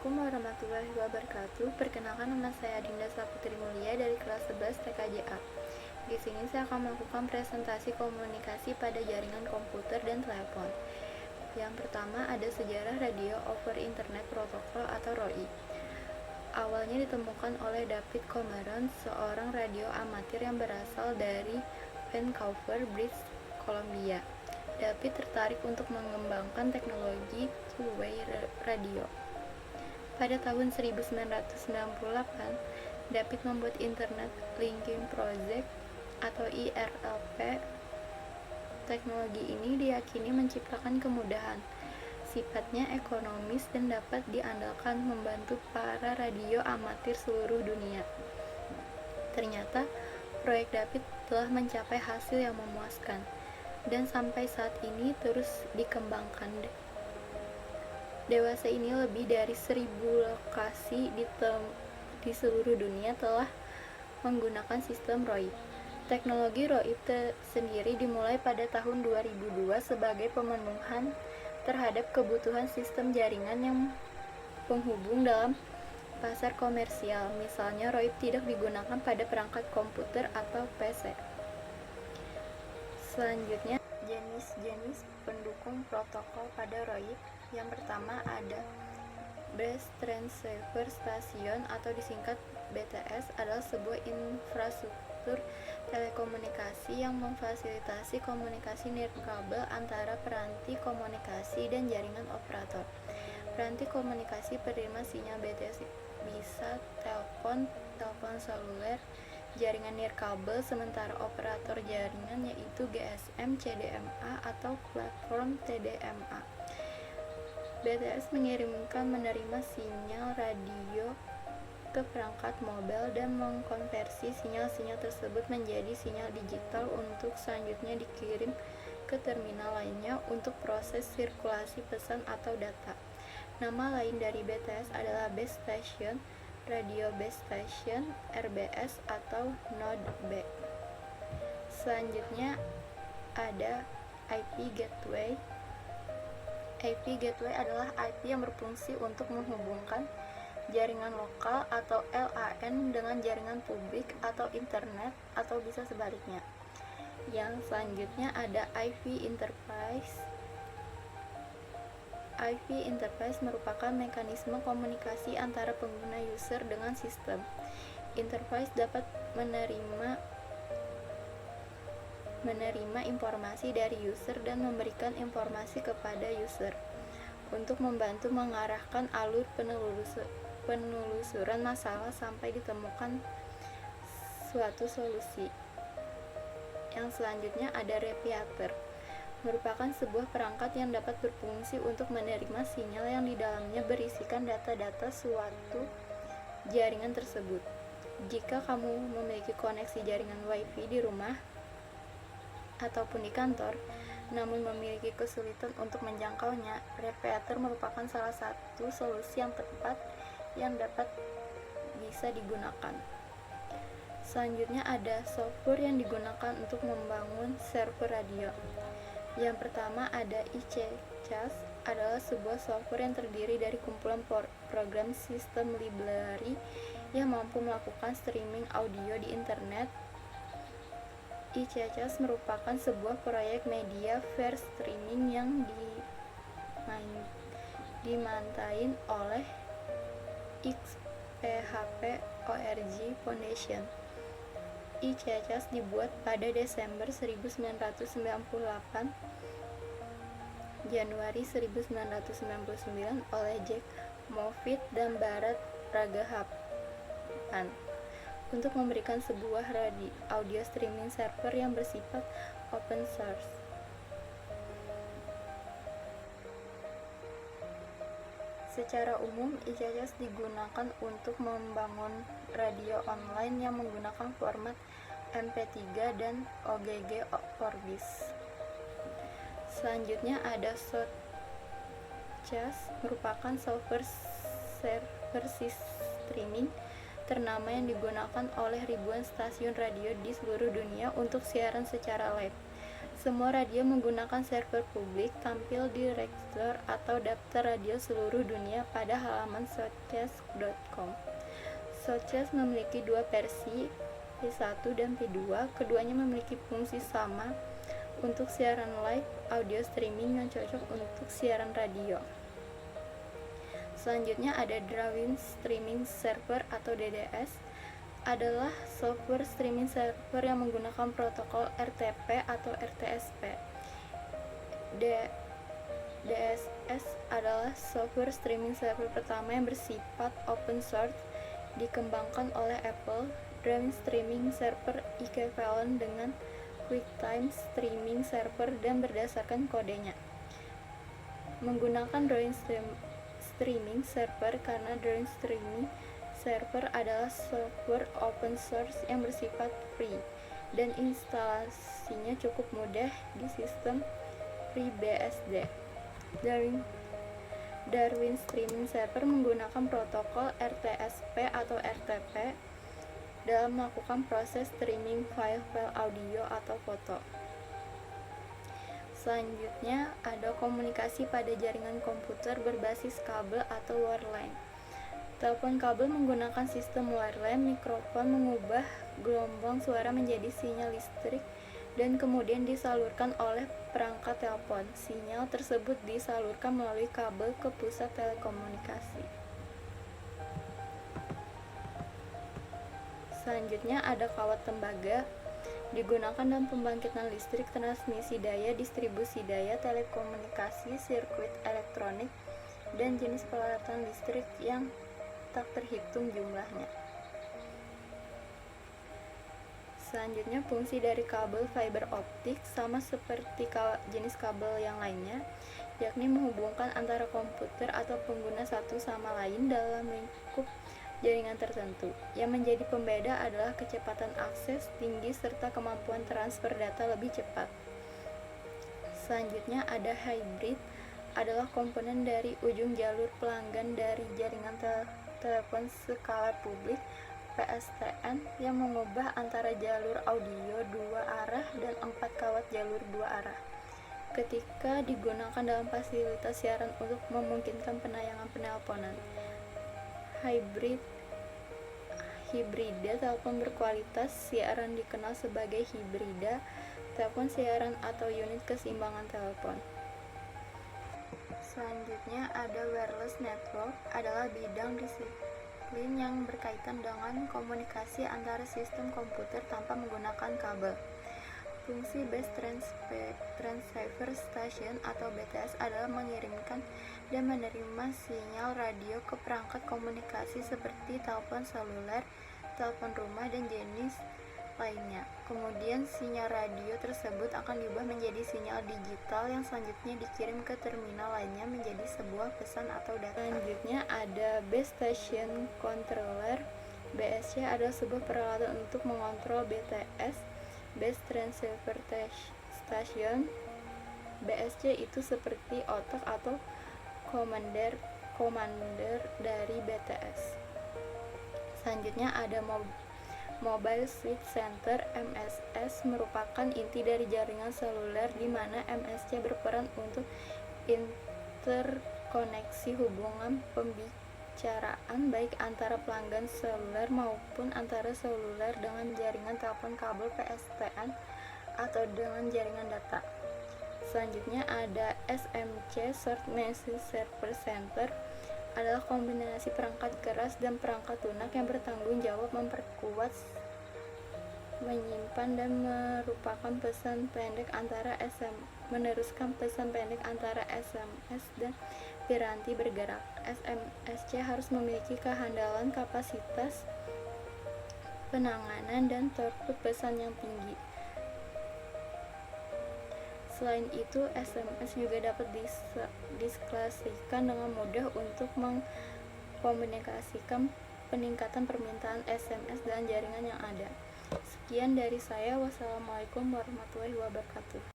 Assalamualaikum warahmatullahi wabarakatuh. Perkenalkan, nama saya Dinda Saputri Mulia dari kelas 11 TKJA. Di sini saya akan melakukan presentasi komunikasi pada jaringan komputer dan telepon. Yang pertama ada sejarah Radio over Internet Protocol atau ROI. Awalnya ditemukan oleh David Cameron, seorang radio amatir yang berasal dari Vancouver, British Columbia. David tertarik untuk mengembangkan teknologi two-way radio. Pada tahun 1998, David membuat Internet Linking Project atau IRLP. Teknologi ini diyakini menciptakan kemudahan, sifatnya ekonomis dan dapat diandalkan membantu para radio amatir seluruh dunia. Ternyata, proyek David telah mencapai hasil yang memuaskan, dan sampai saat ini terus dikembangkan. Dewasa ini lebih dari 1000 lokasi di seluruh dunia telah menggunakan sistem ROIP. Teknologi ROIP sendiri dimulai pada tahun 2002 sebagai pemenuhan terhadap kebutuhan sistem jaringan yang penghubung dalam pasar komersial. Misalnya, ROIP tidak digunakan pada perangkat komputer atau PC. Selanjutnya, jenis-jenis pendukung protokol pada ROIP. Yang pertama ada Base Transceiver Station atau disingkat BTS, adalah sebuah infrastruktur telekomunikasi yang memfasilitasi komunikasi nirkabel antara peranti komunikasi dan jaringan operator. Peranti komunikasi penerima sinyal BTS bisa telepon seluler, jaringan nirkabel, sementara operator jaringan yaitu GSM, CDMA atau platform TDMA. BTS menerima sinyal radio ke perangkat mobile dan mengkonversi sinyal-sinyal tersebut menjadi sinyal digital untuk selanjutnya dikirim ke terminal lainnya untuk proses sirkulasi pesan atau data. Nama lain dari BTS adalah Base Station, Radio Base Station, RBS atau Node B. Selanjutnya ada IP Gateway. IP Gateway adalah IP yang berfungsi untuk menghubungkan jaringan lokal atau LAN dengan jaringan publik atau internet, atau bisa sebaliknya. Yang selanjutnya ada IP Enterprise. IP Enterprise merupakan mekanisme komunikasi antara pengguna user dengan sistem. Enterprise dapat menerima informasi dari user dan memberikan informasi kepada user untuk membantu mengarahkan alur penelusuran masalah sampai ditemukan suatu solusi. Yang selanjutnya ada repeater, merupakan sebuah perangkat yang dapat berfungsi untuk menerima sinyal yang di dalamnya berisikan data-data suatu jaringan tersebut. Jika kamu memiliki koneksi jaringan WiFi di rumah ataupun di kantor, namun memiliki kesulitan untuk menjangkaunya, repeater merupakan salah satu solusi yang tepat yang bisa digunakan. Selanjutnya ada software yang digunakan untuk membangun server radio. Yang pertama ada ICCAS, adalah sebuah software yang terdiri dari kumpulan program sistem library yang mampu melakukan streaming audio di internet. ICCAS merupakan sebuah proyek media fair streaming yang dimantain oleh XPHP Org Foundation. ICCAS dibuat pada Desember 1998, Januari 1999 oleh Jack Moffitt dan Bharat Ragahavan untuk memberikan sebuah audio streaming server yang bersifat open source. Secara umum, ICCAS digunakan untuk membangun radio online yang menggunakan format MP3 dan OGG Vorbis. Selanjutnya ada Shortcast, merupakan software server streaming ternama yang digunakan oleh ribuan stasiun radio di seluruh dunia untuk siaran secara live. Semua radio menggunakan server publik tampil di register atau daftar radio seluruh dunia pada halaman Shotcast.com. Shotcast memiliki dua versi, P1 dan P2. Keduanya memiliki fungsi sama untuk siaran live audio streaming yang cocok untuk siaran radio. Selanjutnya ada Darwin Streaming Server atau DDS, adalah software streaming server yang menggunakan protokol RTP atau RTSP. DSS adalah software streaming server pertama yang bersifat open source, dikembangkan oleh Apple. Darwin Streaming Server equivalent dengan QuickTime Streaming Server dan berdasarkan kodenya. Menggunakan Darwin Streaming Server karena Darwin Streaming Server adalah software open source yang bersifat free dan instalasinya cukup mudah di sistem FreeBSD. Darwin Streaming Server menggunakan protokol RTSP atau RTP dalam melakukan proses streaming file-file audio atau foto. Selanjutnya ada komunikasi pada jaringan komputer berbasis kabel atau wireline. Telepon kabel menggunakan sistem wireline. Mikrofon mengubah gelombang suara menjadi sinyal listrik dan kemudian disalurkan oleh perangkat telepon. Sinyal tersebut disalurkan melalui kabel ke pusat telekomunikasi. Selanjutnya ada kawat tembaga, digunakan dalam pembangkitan listrik, transmisi daya, distribusi daya, telekomunikasi, sirkuit elektronik, dan jenis peralatan listrik yang tak terhitung jumlahnya. Selanjutnya, fungsi dari kabel fiber optik sama seperti jenis kabel yang lainnya, yakni menghubungkan antara komputer atau pengguna satu sama lain dalam lingkup jaringan tertentu. Yang menjadi pembeda adalah kecepatan akses tinggi serta kemampuan transfer data lebih cepat. Selanjutnya ada hybrid, adalah komponen dari ujung jalur pelanggan dari jaringan telepon skala publik PSTN yang mengubah antara jalur audio 2 arah dan 4 kawat jalur 2 arah ketika digunakan dalam fasilitas siaran untuk memungkinkan penayangan penelponan. Hibrida telepon berkualitas siaran dikenal sebagai hibrida telepon siaran atau unit keseimbangan telepon. Selanjutnya ada wireless network, adalah bidang disiplin yang berkaitan dengan komunikasi antara sistem komputer tanpa menggunakan kabel. Fungsi Base Transceiver Station atau BTS adalah mengirimkan dan menerima sinyal radio ke perangkat komunikasi seperti telepon seluler, telepon rumah, dan jenis lainnya. Kemudian sinyal radio tersebut akan diubah menjadi sinyal digital yang selanjutnya dikirim ke terminal lainnya menjadi sebuah pesan atau data. Selanjutnya ada Base Station Controller. BSC adalah sebuah peralatan untuk mengontrol BTS, Base Transceiver Station. BSC itu seperti otak atau commander dari BTS. Selanjutnya ada Mobile Switch Center. MSS merupakan inti dari jaringan seluler di mana MSC berperan untuk interkoneksi hubungan pembicaraan baik antara pelanggan seluler maupun antara seluler dengan jaringan telepon kabel PSTN atau dengan jaringan data. Selanjutnya ada SMC Short Message Service Center, adalah kombinasi perangkat keras dan perangkat lunak yang bertanggung jawab memperkuat, menyimpan, dan meneruskan pesan pendek antara SMS dan piranti bergerak. SMSC harus memiliki kehandalan, kapasitas penanganan, dan throughput pesan yang tinggi. Selain itu, SMS juga dapat diklasifikasikan dengan mudah untuk mengkomunikasikan peningkatan permintaan SMS dan jaringan yang ada. Sekian dari saya. Wassalamualaikum warahmatullahi wabarakatuh.